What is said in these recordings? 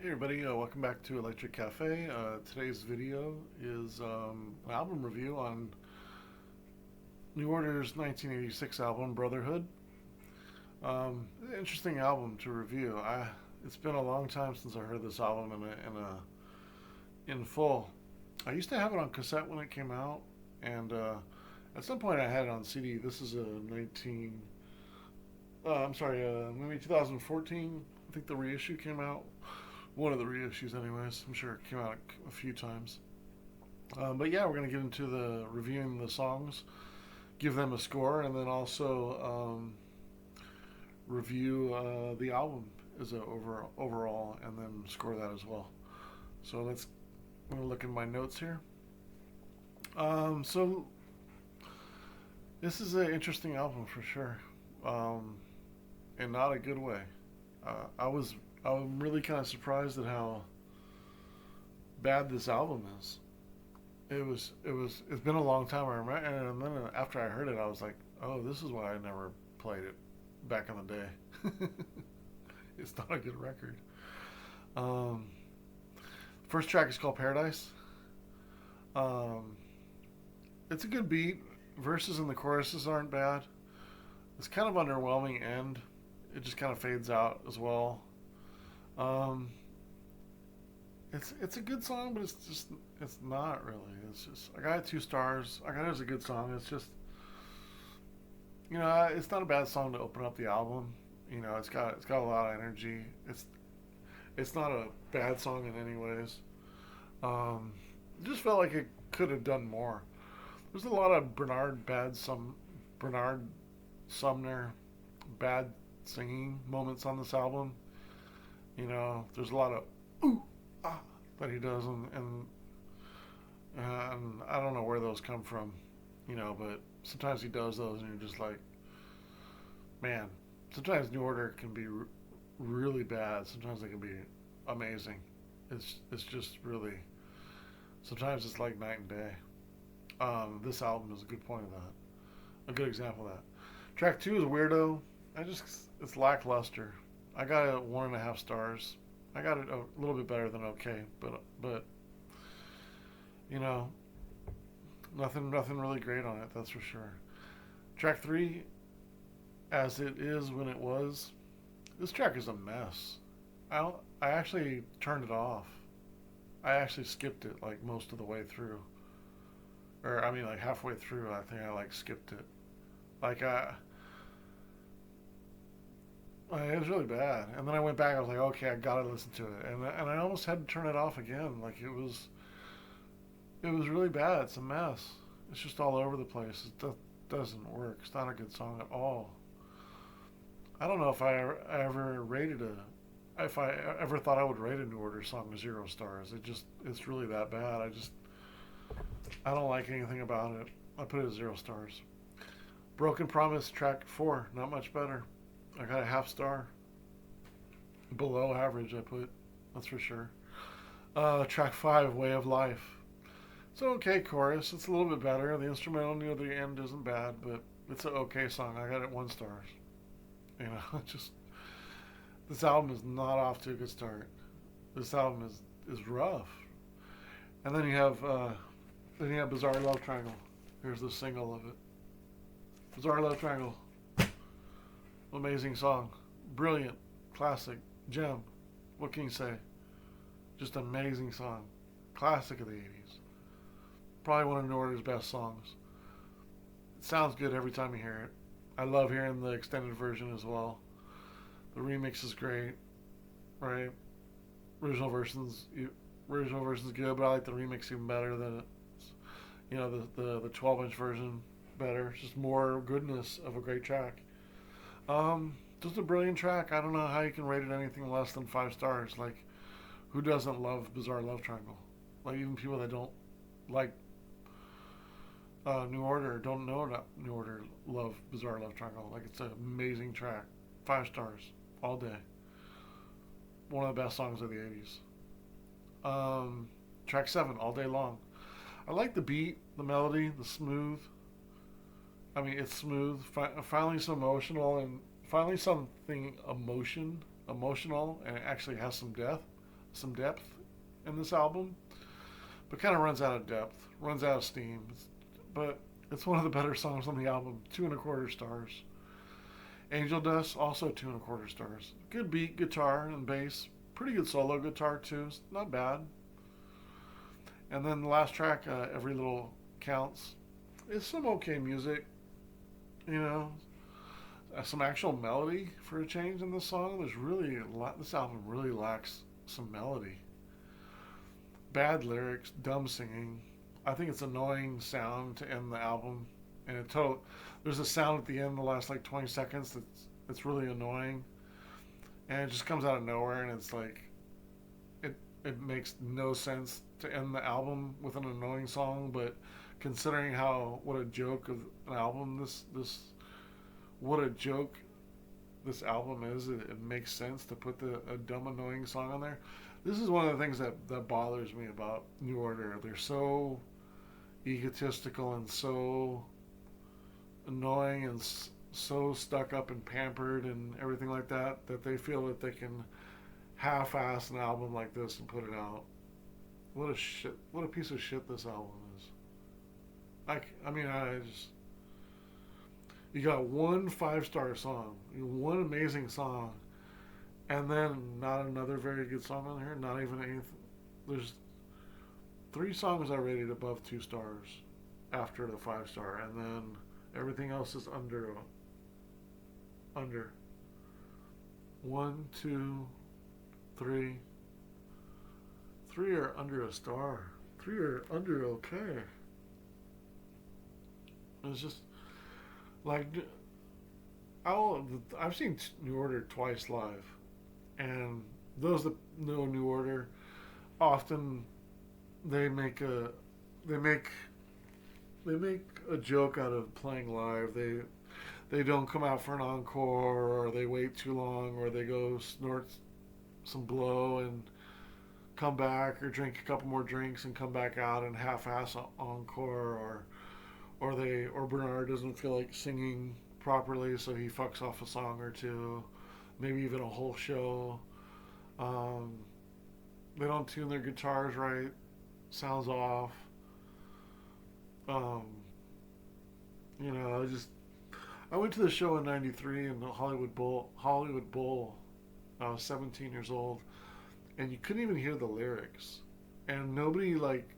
Hey everybody, welcome back to Electric Cafe. Today's video is an album review on New Order's 1986 album, Brotherhood. Interesting album to review. It's been a long time since I heard this album in full. I used to have it on cassette when it came out, and at some point I had it on CD. This is a 19, I'm sorry, maybe 2014. I think the reissue came out. One of the reissues, anyways. I'm sure it came out a few times. But yeah, we're gonna get into the reviewing the songs, give them a score, and then also review the album as a overall, and then score that as well. So I'm gonna look in my notes here. So this is an interesting album for sure, um, in not a good way. I'm really kind of surprised at how bad this album is. It's been a long time. I remember, and then after I heard it, I was like, oh, this is why I never played it back in the day. It's not a good record. Um, First track is called Paradise. Um, it's a good beat. Verses and the choruses aren't bad. It's kind of underwhelming end. It just kind of fades out as well. Um, it's a good song, but it's not really. It's just I got it 2 stars. I got it as a good song. It's just it's not a bad song to open up the album. It's got a lot of energy. It's not a bad song in any ways. It just felt like it could have done more. There's a lot of Bernard Sumner bad singing moments on this album. There's a lot of ooh ah that he does, and I don't know where those come from, but sometimes he does those, and you're just like, man. Sometimes New Order can be really bad. Sometimes they can be amazing. It's just really. Sometimes it's like night and day. This album is a good point of that. A good example of that. Track two is Weirdo. It's lackluster. I got it at 1.5 stars. I got it a little bit better than okay, but you know, nothing really great on it. That's for sure. Track three, as it is when it was. This track is a mess. I actually turned it off. I actually skipped it like most of the way through, or I mean like halfway through. I think I like skipped it. Like it was really bad. And then I went back. I was like, okay, I gotta listen to it. And I almost had to turn it off again. Like it was really bad. It's a mess. It's just all over the place. Doesn't work. It's not a good song at all. I don't know if I ever rated a if I ever thought I would rate a New Order song 0 stars. It's really that bad. I don't like anything about it. I put it at 0 stars. Broken Promise track four, not much better. I got a half star. Below average, I put. That's for sure. Track five, Way of Life. It's an okay chorus. It's a little bit better. The instrumental near the end isn't bad, but it's an okay song. I got it 1 star. Just this album is not off to a good start. This album is rough. And then you have Bizarre Love Triangle. Here's the single of it. Bizarre Love Triangle. Amazing song. Brilliant. Classic. Gem. What can you say? Just amazing song. Classic of the 80s. Probably one of New Order's best songs. It sounds good every time you hear it. I love hearing the extended version as well. The remix is great, right? Original version's original version's good, but I like the remix even better than the 12-inch version better. It's just more goodness of a great track. Just a brilliant track. I don't know how you can rate it anything less than 5 stars. Like, who doesn't love Bizarre Love Triangle? Like, even people that don't like New Order, don't know about New Order, love Bizarre Love Triangle. Like, it's an amazing track. 5 stars all day. One of the best songs of the 80s. Track seven, All Day Long. I like the beat, the melody, the smooth. I mean, it's smooth. Finally, some emotional and finally something emotional, and it actually has some depth. some depth in this album, but kind of runs out of depth, runs out of steam. But it's one of the better songs on the album. 2.25 stars. Angel Dust, also 2.25 stars. Good beat, guitar, and bass. Pretty good solo guitar too. It's not bad. And then the last track, Every Little Counts. It's some okay music, you know. Some actual melody for a change in this song. There's really a lot. This album really lacks some melody. Bad lyrics, dumb singing. I think it's annoying sound to end the album. And there's a sound at the end, the last like 20 seconds that's really annoying, and it just comes out of nowhere, and it's like it makes no sense to end the album with an annoying song. But considering how what a joke of an album this what a joke this album is, it makes sense to put a dumb annoying song on there. This is one of the things that bothers me about New Order. They're so egotistical and so annoying and so stuck up and pampered and everything like that, that they feel that they can half-ass an album like this and put it out. What a piece of shit this album is. I mean, I just, you got one 5-star song, one amazing song, and then not another very good song on here. Not even anything. There's 3 songs I rated above 2 stars after the 5-star, and then everything else is under 1, 2, 3. 3 are under a star. 3 are under okay. It's just like I've seen New Order twice live, and those that know New Order often they make a they make they make a joke out of playing live. They don't come out for an encore, or they wait too long, or they go snort some blow and come back, or drink a couple more drinks and come back out and half-ass encore, or Bernard doesn't feel like singing properly, so he fucks off a song or two, maybe even a whole show. Um, they don't tune their guitars right, sounds off. Um, I went to the show in '93 in the Hollywood Bowl. I was 17 years old, and you couldn't even hear the lyrics, and nobody like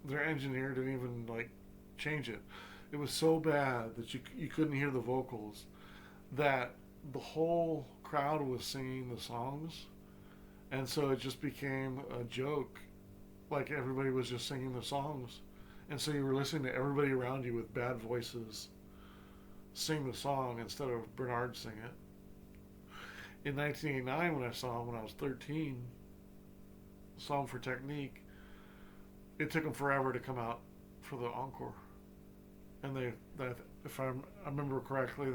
their engineer didn't even like change it. It was so bad that you couldn't hear the vocals, that the whole crowd was singing the songs, and so it just became a joke. Like everybody was just singing the songs, and so you were listening to everybody around you with bad voices sing the song instead of Bernard sing it. In 1989, when I saw him when I was 13, saw him for Technique, it took him forever to come out for the encore. And if I remember correctly,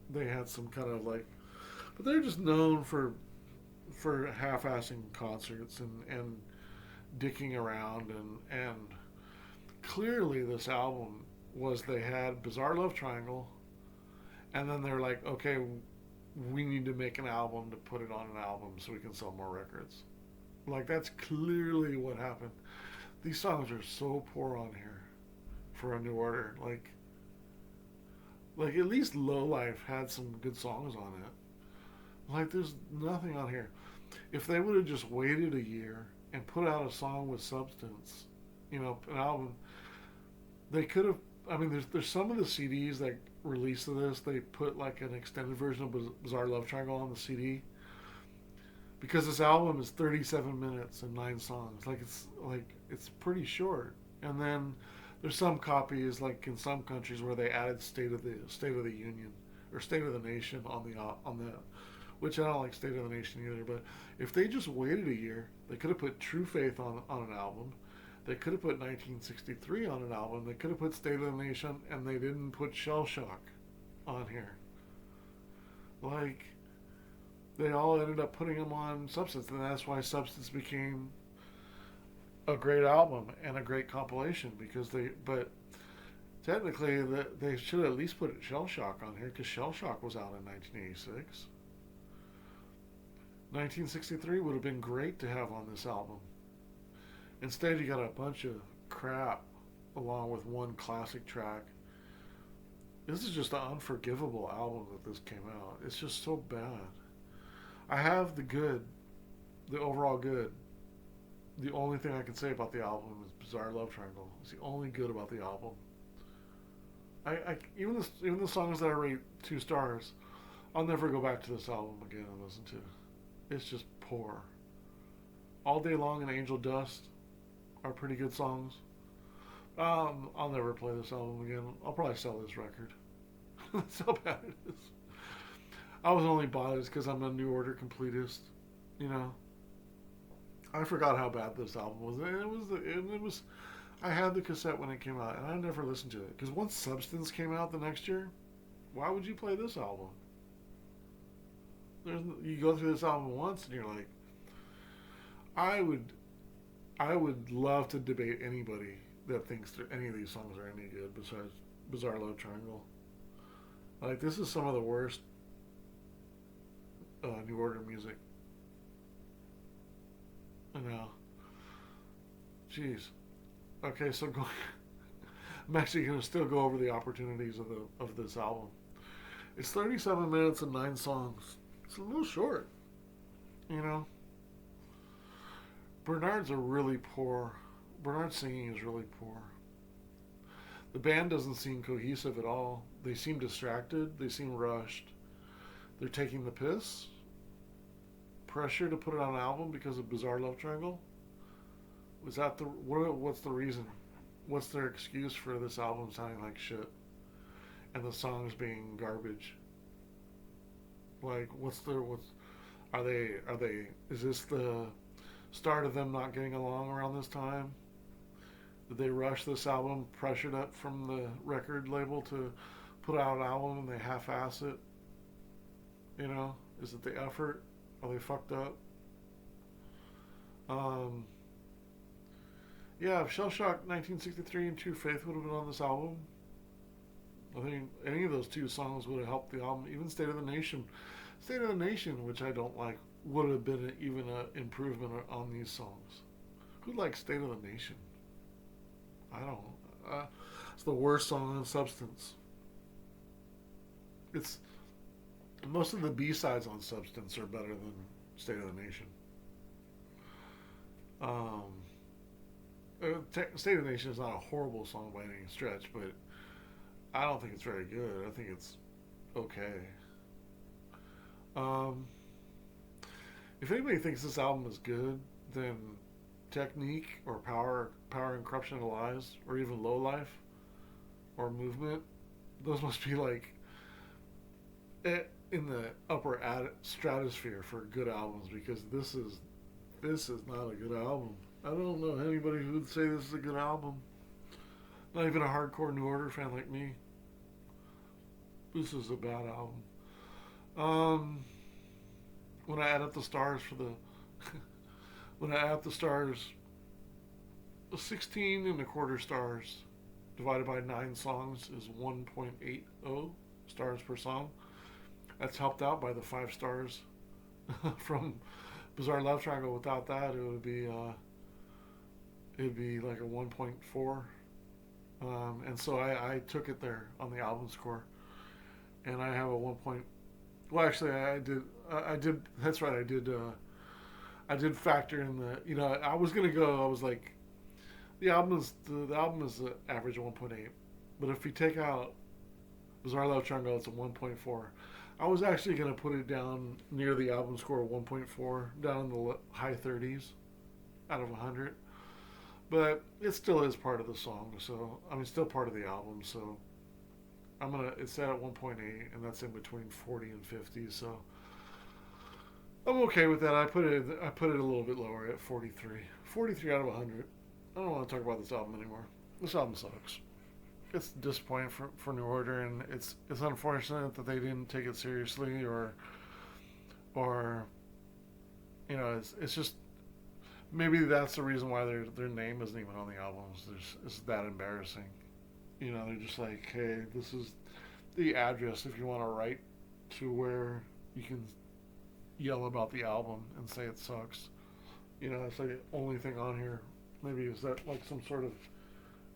they had some kind of like, but they're just known for half-assing concerts and dicking around, and clearly this album was, they had Bizarre Love Triangle, and then they're like, okay, we need to make an album to put it on an album so we can sell more records. Like, that's clearly what happened. These songs are so poor on here for a New Order. Like at least Low Life had some good songs on it. Like, there's nothing on here. If they would have just waited a year and put out a song with substance, an album, they could have. I mean, there's some of the CDs that released of this, they put like an extended version of Bizarre Love Triangle on the CD, because this album is 37 minutes and 9 songs. It's pretty short. And then there's some copies, like in some countries, where they added State of the Union or State of the Nation on the, which I don't like State of the Nation either. But if they just waited a year, they could have put True Faith on an album. They could have put 1963 on an album. They could have put State of the Nation, and they didn't put Shell Shock on here. Like, they all ended up putting them on Substance, and that's why Substance became a great album and a great compilation, but technically they should at least put Shell Shock on here, because Shell Shock was out in 1986. 1963 would have been great to have on this album. Instead, you got a bunch of crap along with one classic track. This is just an unforgivable album that this came out. It's just so bad. I have the good, the overall good. The only thing I can say about the album is Bizarre Love Triangle. It's the only good about the album. Even the songs that I rate 2 stars, I'll never go back to this album again and listen to. It's just poor. All Day Long and Angel Dust are pretty good songs. I'll never play this album again. I'll probably sell this record. That's how bad it is. I was only bought it because I'm a New Order completist. You know, I forgot how bad this album was. And it was. I had the cassette when it came out, and I never listened to it because once Substance came out the next year, why would you play this album? You go through this album once, and you're like, I would, I would love to debate anybody that thinks that any of these songs are any good besides Bizarre Love Triangle. Like, this is some of the worst New Order music. I know. Jeez. Okay, so I'm actually going to still go over the opportunities of this album. It's 37 minutes and 9 songs. It's a little short, you know. Bernard's singing is really poor. The band doesn't seem cohesive at all. They seem distracted. They seem rushed. They're taking the piss. Pressure to put it on an album because of Bizarre Love Triangle. Was that what's the reason? What's their excuse for this album sounding like shit and the songs being garbage? Like, are they is this the start of them not getting along around this time? Did they rush this album, pressured up from the record label to put out an album and they half-ass it? You know, is it the effort? Are they fucked up? Yeah, if Shell Shock 1963 and True Faith would have been on this album, I think any of those 2 songs would have helped the album. Even State of the Nation. State of the Nation, which I don't like, would have been even an improvement on these songs. Who likes State of the Nation? I don't. It's the worst song on Substance. It's most of the B-sides on Substance are better than State of the Nation. State of the Nation is not a horrible song by any stretch, but I don't think it's very good. I think it's okay. If anybody thinks this album is good, then Technique or Power and Corruption of Lies, or even Low Life or Movement, those must be like in the upper stratosphere for good albums, because this is not a good album. I don't know anybody who would say this is a good album. Not even a hardcore New Order fan like me. This is a bad album. When I add up the stars for the when I add up the stars, 16 and a quarter stars divided by 9 songs is 1.80 stars per song. That's helped out by the 5 stars from Bizarre Love Triangle. Without that, it'd be like a 1.4. And so I took it there on the album score, and I have a 1. Well, actually, I did. That's right. I did factor in the. You know, I was gonna go. I was like, the album is the average 1.8, but if we take out Bizarre Love Triangle, it's a 1.4. I was actually gonna put it down near the album score of 1.4, down in the high 30s out of 100. But it still is part of the song, so I mean, still part of the album. So it's set at 1.8, and that's in between 40 and 50. So I'm okay with that. I put it a little bit lower at 43. 43 out of 100. I don't want to talk about this album anymore. This album sucks. It's disappointing for New Order, and it's unfortunate that they didn't take it seriously, or you know, it's just. Maybe that's the reason why their name isn't even on the albums. It's that embarrassing. You know, they're just like, hey, this is the address if you want to write to where you can yell about the album and say it sucks. You know, that's the only thing on here. Maybe is that like some sort of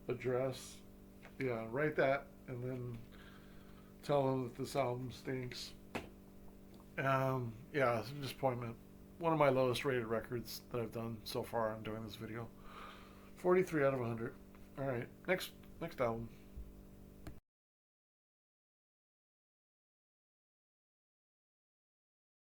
address? Yeah, write that and then tell them that this album stinks. Yeah, it's a disappointment. One of my lowest rated records that I've done so far on doing this video. 43 out of 100. All right, next album.